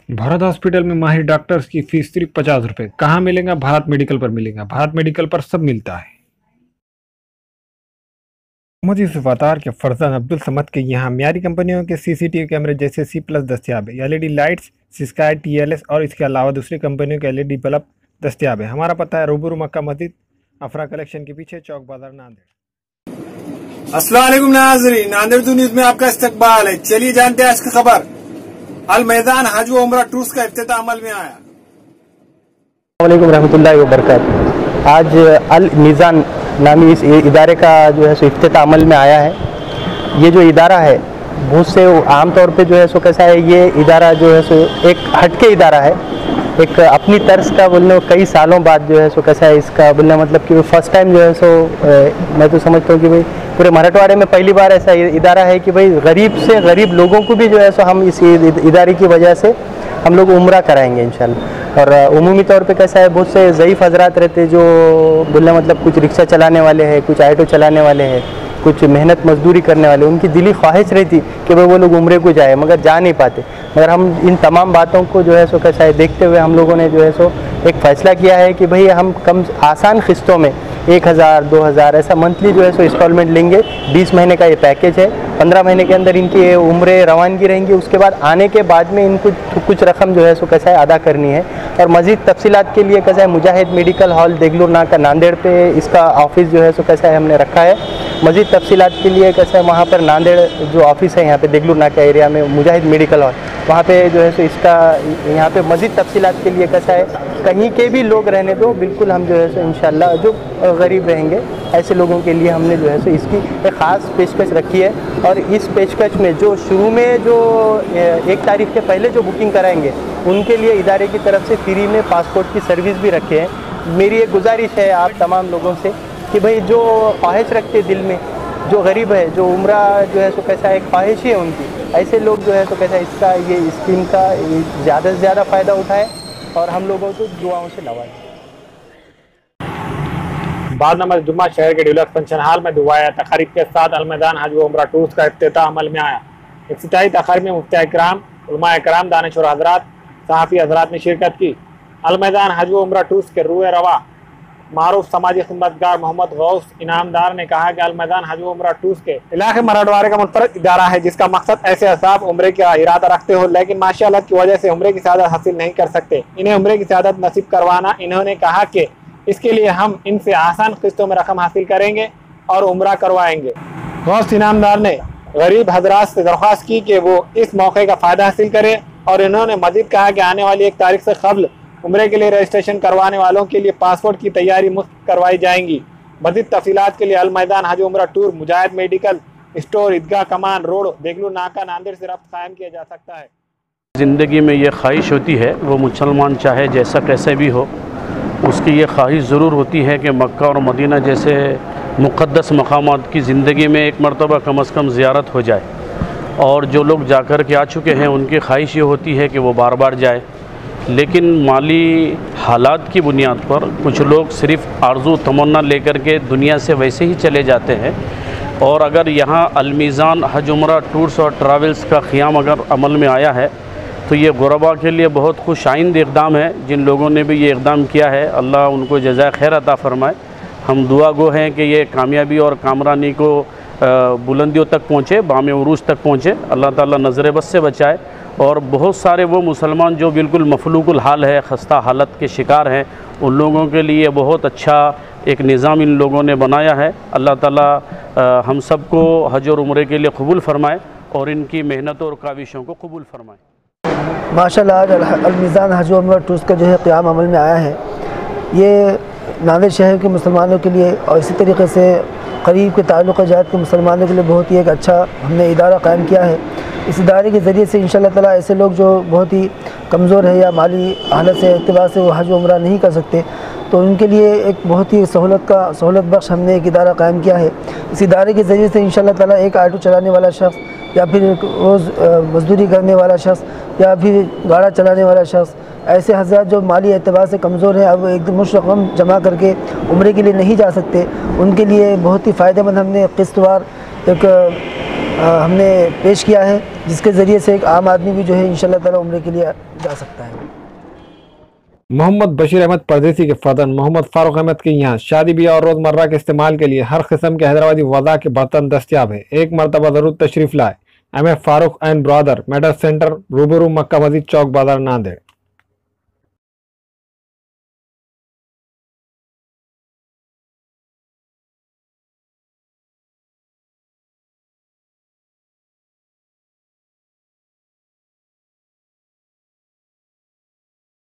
Bharat hospital में माहिर doctors की फीस सिर्फ 50 रुपए। कहाँ मिलेगा? भारत मेडिकल पर मिलेगा। भारत मेडिकल पर सब मिलता है। मोहम्मद यूसुफ अतार के फरजान अब्दुल समद के यहाँ मियारी कंपनियों के सीसीटीवी कैमरे जैसे C+ दस्तियाब है। एलईडी लाइट्स, सिस्काई, TLS और इसके अलावा दूसरी कंपनियों के एलईडी बल्ब दस्तियाब है। हमारा पता है रूबरू मक्का मस्जिद, अफरा कलेक्शन के पीछे, चौक बाजार, नांदेड़। अस्सलाम वालेकुम नाज़रीन, नांदेड़ न्यूज में आपका इस्तकबाल है। चलिए जानते हैं आज की खबर। अल मैदान हज व उम्रा टूर्स का इफ्तिताह अमल में आया। अस्सलाम रहमतुल्लाहि व बरकातुहू। आज अल मीज़ान नामी इस इदारे का जो है सो इफ्तिताह अमल में आया है। ये जो इदारा है बहुत से आमतौर पे जो है सो कैसा है, ये इदारा जो है सो एक हटके इदारा है, एक अपनी तर्ज का बोलने कई सालों बाद जो है सो कैसा है, इसका बोलने मतलब कि फर्स्ट टाइम जो है सो मैं तो समझता हूँ कि भाई पूरे मराठवाड़े में पहली बार ऐसा इदारा है कि भाई गरीब से गरीब लोगों को भी जो है सो हम इस इदारे की वजह से हम लोग उम्रा कराएंगे इंशाल्लाह। और उमूमी तौर पे कैसा है, बहुत से ज़ईफ़ हज़रात रहते जो बोलने मतलब कुछ रिक्शा चलाने वाले हैं, कुछ ऑटो चलाने वाले हैं, कुछ मेहनत मजदूरी करने वाले, उनकी दिली ख्वाहिश रहती कि भाई वो लोग उम्रे को जाए मगर जा नहीं पाते। मगर हम इन तमाम बातों को जो है सो कैसा है देखते हुए हम लोगों ने जो है सो एक फ़ैसला किया है कि भाई हम कम आसान किस्तों में 1000 2000 ऐसा मंथली जो है सो इंस्टॉलमेंट लेंगे। 20 महीने का ये पैकेज है। 15 महीने के अंदर इनकी उम्रें रवानगी रहेंगी। उसके बाद आने के बाद में इनको कुछ रकम जो है सो कैसा है अदा करनी है। और मज़ीद तफसीलात के लिए कैसा है मुजाहिद मेडिकल हॉल देगलूर नाका नांदेड़ पे इसका ऑफिस जो है सो कैसा है हमने रखा है। मज़ीद तफसीलात के लिए कैसा है वहाँ पर नांदेड़ जो ऑफिस है यहाँ पे देगलूर नाका एरिया में मुजाहिद मेडिकल हॉल, वहाँ पे जो है सो इसका यहाँ पे मज़ीद तफसीलात के लिए कैसा है कहीं के भी लोग रहने दो, बिल्कुल हम जो है सो इंशाल्लाह जो गरीब रहेंगे ऐसे लोगों के लिए हमने जो है सो इसकी एक ख़ास पेशकश रखी है। और इस पेशकश में जो शुरू में जो 1 तारीख के पहले जो बुकिंग कराएंगे उनके लिए इदारे की तरफ से फ्री में पासपोर्ट की सर्विस भी रखे हैं। मेरी एक गुजारिश है आप तमाम लोगों से कि भाई जो ख्वाहिश रखते दिल में, जो गरीब है, जो उम्रा जो है सो कैसा एक ख्वाहिश है उनकी, ऐसे लोग जो है तो कैसा इसका ये स्कीम का ज़्यादा से ज़्यादा फ़ायदा उठाएं और हम लोगों को दुआओं से नवाजें। बाद नंबर जुम्मा शहर के डीलक्स फंक्शन हॉल में दुआया तकारीब के साथ अल मैदान हज व उम्रा टूर्स का इफ्तिताह अमल में आया। इफ्तिताही तकारीब में मुफ्ती इकराम, उलमा इकराम, दानिशवर हजरात, सहाफ़ी हजरात ने शिरकत की। अल मैदान हज व उम्रा टूर्स के रूए रवा मारूफ समाजी खिदमतगार मोहम्मद गौस इनामदार ने कहा कि अल मैदान हज व उम्रा टूर्स के इलाके मराठवाड़े का मुनफरद इदारा है जिसका मकसद ऐसे असाब उम्रे का इरादा रखते हो लेकिन माशाअल्लाह की वजह से उम्रे की सआदत हासिल नहीं कर सकते। इन्हें उम्रे की सआदत नसीब करवाना। इन्होंने कहा कि इसके लिए हम इनसे आसान किस्तों में रकम हासिल करेंगे और उम्रा करवाएंगे। गौस इनामदार ने गरीब हजरात से दरख्वास्त की कि वो इस मौके का फ़ायदा हासिल करें और इन्होंने मज़ीद कहा कि आने वाली 1 तारीख से कबल उम्रे के लिए रजिस्ट्रेशन करवाने वालों के लिए पासपोर्ट की तैयारी मुफ्त करवाई जाएंगी। मज़ीद तफसीलात के लिए अल मैदान हज उम्रा टूर मुजाहिद मेडिकल स्टोर, ईदगाह कमान रोड, देगलूर नाका, नांदेड़ से रब्त कायम किया जा सकता है। ज़िंदगी में ये ख्वाहिश होती है, वो मुसलमान चाहे जैसा कैसे भी हो, उसकी ये ख्वाहिश ज़रूर होती है कि मक्का और मदीना जैसे मुक़द्दस मकामात की ज़िंदगी में एक मरतबा कम से कम ज़ियारत हो जाए। और जो लोग जाकर के आ चुके हैं उनकी ख्वाहिश ये होती है कि वो बार बार जाए। लेकिन माली हालात की बुनियाद पर कुछ लोग सिर्फ़ आरज़ू तमन्ना लेकर के दुनिया से वैसे ही चले जाते हैं। और अगर यहाँ अल मीज़ान हज उम्रा टूर्स और ट्रैवल्स का क़ियाम अगर अमल में आया है तो ये गुरबा के लिए बहुत खुश आइंद इक़दाम है। जिन लोगों ने भी ये इक़दाम किया है अल्लाह उनको जज़ाए खैर अता फ़रमाए। हम दुआ गो हैं कि ये कामयाबी और कामरानी को बुलंदियों तक पहुँचे, बाम उरूज तक पहुँचे। अल्लाह ताला नज़र बस से बचाए। और बहुत सारे वो मुसलमान जो बिल्कुल मफलूकुल हाल है, खस्ता हालत के शिकार हैं, उन लोगों के लिए बहुत अच्छा एक निज़ाम इन लोगों ने बनाया है। अल्लाह ताला हम सब को हज और उम्रे के लिए कबूल फ़रमाए और इनकी मेहनत और काविशों को कबूल फ़रमाए। माशाअल्लाह आज अल मीज़ान हज व उम्रा टूर्स का जो है क़याम अमल में आया है। ये नांदेड़ शहर के मुसलमानों के लिए और इसी तरीके से करीब के ताल्लुक़ जात के मुसलमानों के लिए बहुत ही एक अच्छा हमने इदारा कायम किया है। इस इदारे के ज़रिए से इंशाअल्लाह ताला ऐसे लोग जो बहुत ही कमज़ोर है या माली हालत से एतबार से वो हज व उम्रा नहीं कर सकते तो उनके लिए एक बहुत ही सहूलत बख्श हमने एक इदारा कायम किया है। इस इदारे के ज़रिए से इंशाअल्लाह ताला एक ऑटो चलाने वाला शख्स या फिर रोज़ मजदूरी करने वाला शख्स या फिर गाड़ा चलाने वाला शख्स, ऐसे हज़रात जो माली एतबार से कमज़ोर हैं, अब एकदम मुश्त रकम जमा करके उम्रे के लिए नहीं जा सकते, उनके लिए बहुत ही फ़ायदेमंद हमने किस्तवार एक हमने पेश किया है, जिसके ज़रिए से एक आम आदमी भी जो है इंशाअल्लाह ताला उम्रे के लिए जा सकता है। मोहम्मद बशीर अहमद परदेसी के फदन मोहम्मद फारूक अहमद के यहाँ शादी ब्याह और रोज़मर्रा के इस्तेमाल के लिए हर किस्म के हैदराबादी वज़ा के बर्तन दस्तियाब है। एक मरतबा ज़रूर तशरीफ़ लाए। M Farooq and brother medal centre, रूबरू मक्का मस्जिद चौक बाजार, नांदेड़।